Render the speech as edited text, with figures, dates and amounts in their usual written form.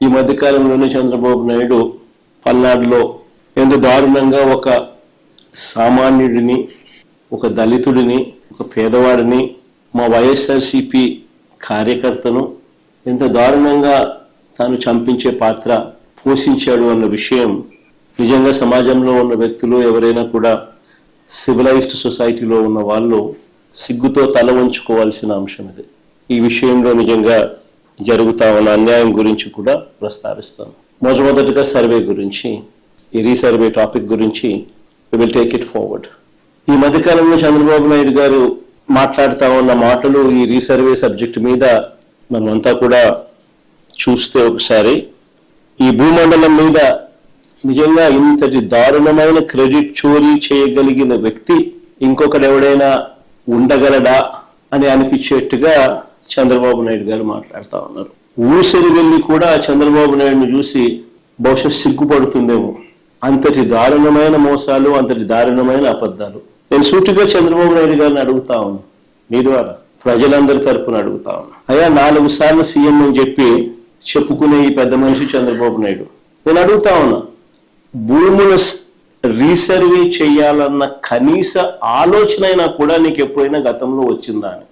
ఈ మధ్యకాలంలోనే చంద్రబాబు నాయుడు పల్నాడులో ఎంత దారుణంగా ఒక సామాన్యుడిని, ఒక దళితుడిని, ఒక పేదవాడిని, మా వైఎస్ఆర్సీపీ కార్యకర్తను ఎంత దారుణంగా తాను చంపించే పాత్ర పోషించాడు అన్న విషయం నిజంగా సమాజంలో ఉన్న వ్యక్తులు ఎవరైనా కూడా సివిలైజ్డ్ సొసైటీలో ఉన్న వాళ్ళు సిగ్గుతో తల వంచుకోవాల్సిన అంశం ఇది. ఈ విషయంలో నిజంగా జరుగుతా ఉన్న అన్యాయం గురించి కూడా ప్రస్తావిస్తాం. మొట్టమొదటిగా సర్వే గురించి, ఈ రీసర్వే టాపిక్ గురించి we will take it forward. ఈ మధ్యకాలంలో చంద్రబాబు నాయుడు గారు మాట్లాడుతూ ఉన్న మాటలు ఈ రీసర్వే సబ్జెక్ట్ మీద మనమంతా కూడా చూస్తే ఒకసారి ఈ భూమండలం మీద నిజంగా ఇంతటి దారుణమైన క్రెడిట్ చోరీ చేయగలిగిన వ్యక్తి ఇంకొకడెవడైనా ఉండగలడా అని అనిపించేట్టుగా చంద్రబాబు నాయుడు గారు మాట్లాడుతూ ఉన్నారు. ఊసరి వెళ్ళి కూడా చంద్రబాబు నాయుడుని చూసి బహుశా సిగ్గుపడుతుందేమో. అంతటి దారుణమైన మోసాలు, అంతటి దారుణమైన అబద్ధాలు. నేను సూటిగా చంద్రబాబు నాయుడు గారిని అడుగుతా ఉన్నా, మీ ద్వారా ప్రజలందరి తరపున అడుగుతా ఉన్నా. అయ్యా 4 సార్లు సీఎం అని చెప్పి చెప్పుకునే ఈ పెద్ద మనిషి చంద్రబాబు నాయుడు, నేను అడుగుతా ఉన్నా, భూముల రీసర్వే చేయాలన్న కనీస ఆలోచన అయినా కూడా నీకు ఎప్పుడైనా గతంలో వచ్చిందా అని.